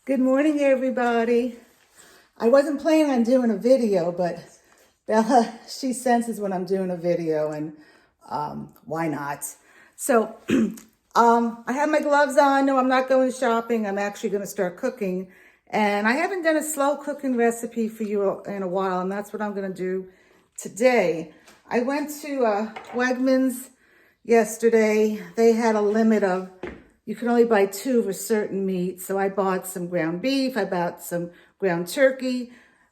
Good morning, everybody. I wasn't planning on doing a video, but Bella, she senses when I'm doing a video, and why not? So I have my gloves on. No, I'm not going shopping. I'm actually going to start cooking. And I haven't done a slow cooking recipe for you in a while, and that's what I'm going to do today. I went to Wegmans yesterday. They had a limit of you can only buy 2 of a certain meat. So I bought some ground beef, I bought some ground turkey,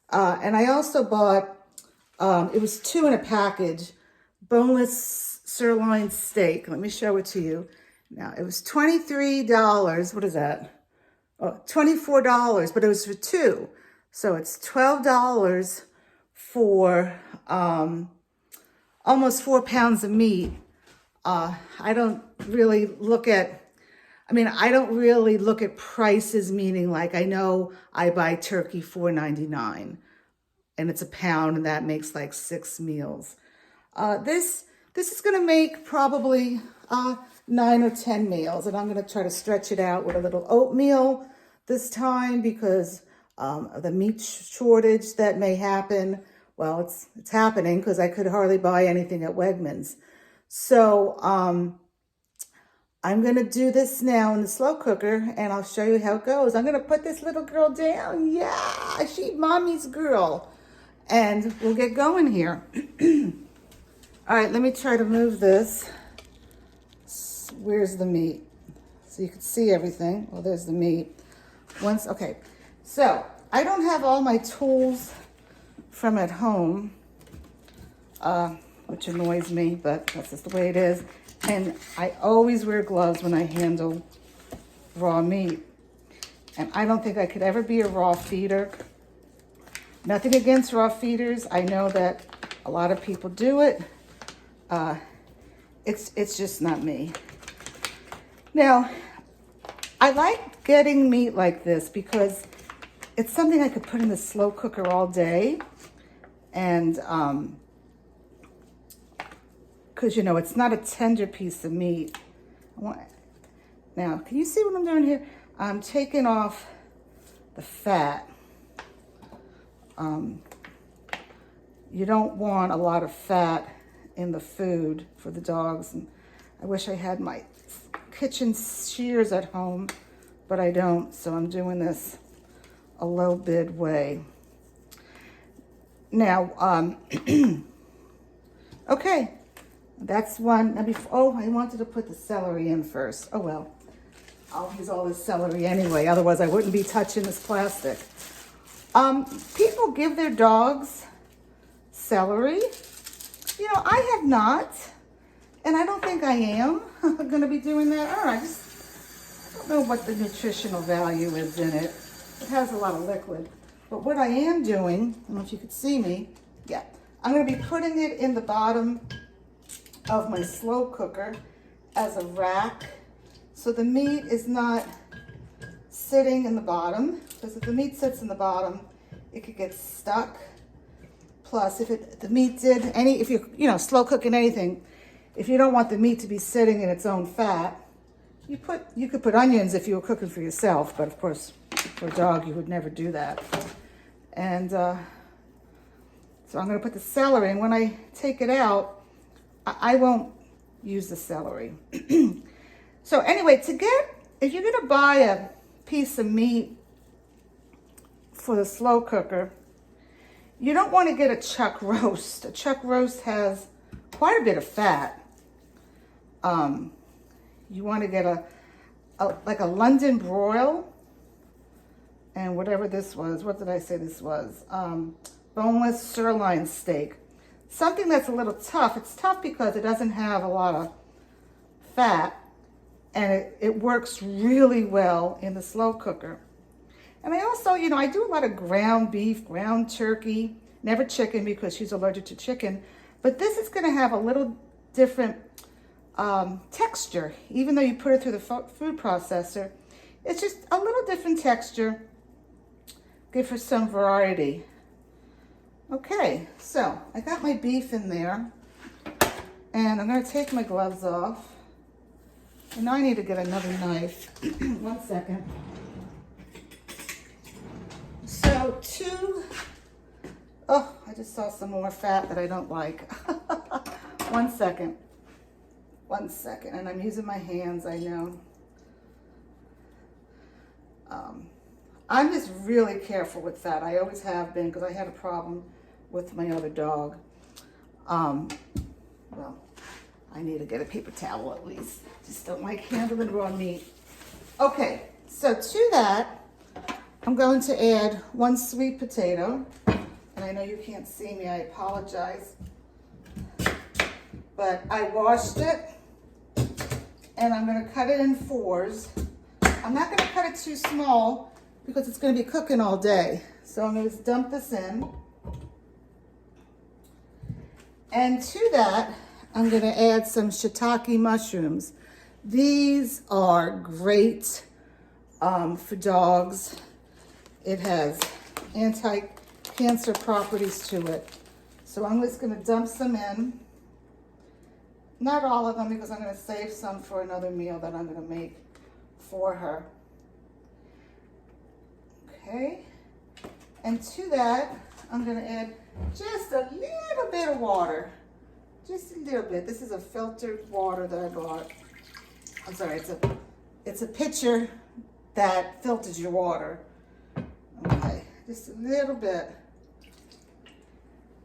and I also bought, it was 2 in a package, boneless sirloin steak. Let me show it to you. Now, it was $23. What is that? Oh, $24, but it was for 2. So it's $12 for almost 4 pounds of meat. I don't really look at prices, meaning like I know I buy turkey $4.99 and it's a pound, and that makes like 6 meals. This is going to make probably 9 or 10 meals, and I'm going to try to stretch it out with a little oatmeal this time because of the meat shortage that may happen. Well, it's happening because I could hardly buy anything at Wegmans. So I'm going to do this now in the slow cooker, and I'll show you how it goes. I'm going to put this little girl down. Yeah, she's mommy's girl. And we'll get going here. All right, let me try to move this. Where's the meat? So you can see everything. Well, there's the meat. Okay. So I don't have all my tools from at home, which annoys me, but that's just the way it is. And I always wear gloves when I handle raw meat. And I don't think I could ever be a raw feeder. Nothing against raw feeders. I know that a lot of people do it. It's just not me. Now, I like getting meat like this because it's something I could put in the slow cooker all day. And because, you know, it's not a tender piece of meat. Now, can you see what I'm doing here? I'm taking off the fat. You don't want a lot of fat in the food for the dogs. And I wish I had my kitchen shears at home, but I don't. So I'm doing this a low bid way. Now, okay. That's one. Now I wanted to put the celery in first. Oh, well, I'll use all this celery anyway. Otherwise, I wouldn't be touching this plastic. People give their dogs celery. You know, I have not, and I don't think I am going to be doing that. I don't know what the nutritional value is in it. It has a lot of liquid. But what I am doing, I don't know if you could see me. Yeah, I'm going to be putting it in the bottom of my slow cooker as a rack, so the meat is not sitting in the bottom, because if the meat sits in the bottom, it could get stuck. Plus, if you're slow cooking anything, if you don't want the meat to be sitting in its own fat, you could put onions if you were cooking for yourself, but of course for a dog you would never do that. And so I'm going to put the celery, and when I take it out, I won't use the celery. So anyway, if you're going to buy a piece of meat for the slow cooker, you don't want to get a chuck roast. A chuck roast has quite a bit of fat. You want to get like a London broil, and whatever this was. What did I say this was? Boneless sirloin steak. Something that's a little tough. It's tough because it doesn't have a lot of fat, and it works really well in the slow cooker. And I also, I do a lot of ground beef, ground turkey, never chicken because she's allergic to chicken. But this is going to have a little different texture. Even though you put it through the food processor, it's just a little different texture. Good for some variety. Okay, so I got my beef in there, and I'm going to take my gloves off. And now I need to get another knife. 1 second. Oh, I just saw some more fat that I don't like. 1 second. 1 second. And I'm using my hands, I know. I'm just really careful with that. I always have been because I had a problem with my other dog. Well, I need to get a paper towel at least. Just don't like handling raw meat. Okay, so to that, I'm going to add 1 sweet potato. And I know you can't see me, I apologize. But I washed it, and I'm gonna cut it in 4s. I'm not gonna cut it too small because it's gonna be cooking all day. So I'm gonna just dump this in. And to that, I'm gonna add some shiitake mushrooms. These are great for dogs. It has anti-cancer properties to it. So I'm just gonna dump some in. Not all of them because I'm gonna save some for another meal that I'm gonna make for her. Okay, and to that, I'm gonna add just a little bit of water. Just a little bit. This is a filtered water that I bought. I'm sorry, it's a pitcher that filters your water. Okay, just a little bit.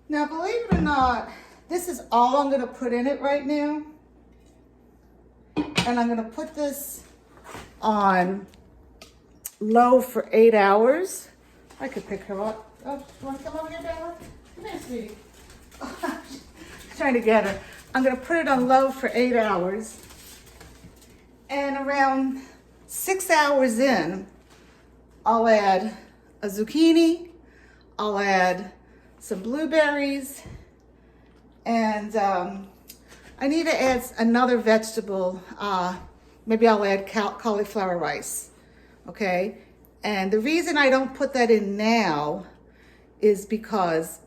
Now, believe it or not, this is all I'm gonna put in it right now. And I'm gonna put this on low for 8 hours. I could pick her up. Oh, you wanna come over here, Bella? Come here, sweetie. Oh, trying to get her. I'm gonna put it on low for 8 hours. And around 6 hours in, I'll add a zucchini, I'll add some blueberries, and I need to add another vegetable. Maybe I'll add cauliflower rice, okay? And the reason I don't put that in now is because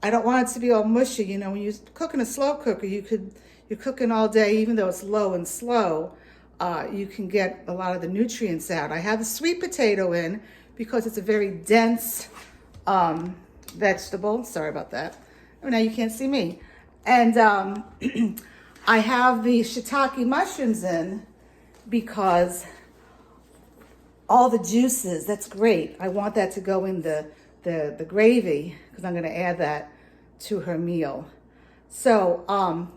I don't want it to be all mushy. You know, when you cook in a slow cooker, you're cooking all day, even though it's low and slow, you can get a lot of the nutrients out. I have the sweet potato in because it's a very dense vegetable. Sorry about that. Oh, now you can't see me. And I have the shiitake mushrooms in because all the juices, that's great. I want that to go in the gravy because I'm going to add that to her meal. So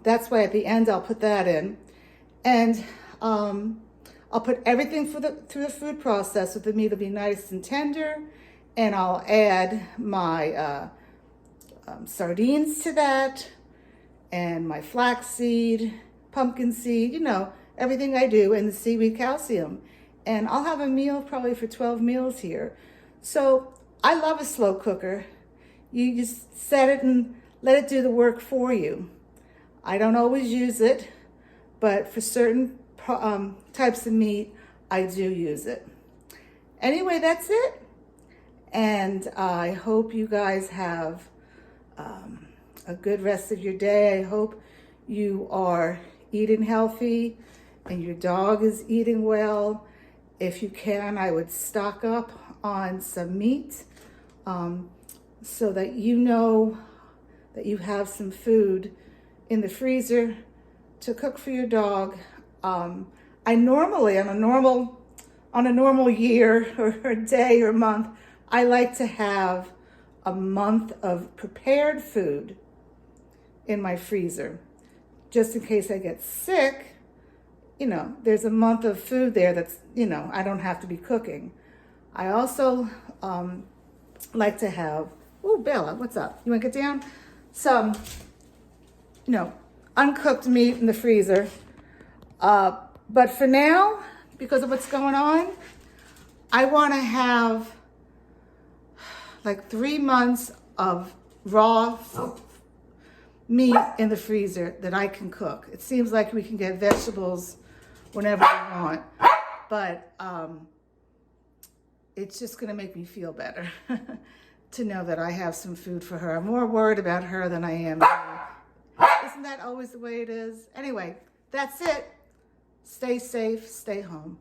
that's why at the end I'll put that in. And I'll put everything through the food processor. The meat will be nice and tender. And I'll add my sardines to that, and my flaxseed, pumpkin seed, you know, everything I do, and the seaweed calcium. And I'll have a meal probably for 12 meals here. So I love a slow cooker. You just set it and let it do the work for you. I don't always use it, but for certain types of meat, I do use it. Anyway, that's it. And I hope you guys have a good rest of your day. I hope you are eating healthy and your dog is eating well. If you can, I would stock up on some meat so that you know that you have some food in the freezer to cook for your dog. I normally, on a normal year or day or month, I like to have a month of prepared food in my freezer. Just in case I get sick, you know, there's a month of food there that's, you know, I don't have to be cooking. I also like to have, oh, Bella, what's up? You wanna get down? Some, you know, uncooked meat in the freezer. But for now, because of what's going on, I wanna have like 3 months of raw meat in the freezer that I can cook. It seems like we can get vegetables whenever we want, but it's just gonna make me feel better to know that I have some food for her. I'm more worried about her than I am me. Isn't that always the way it is? Anyway, that's it. Stay safe, stay home.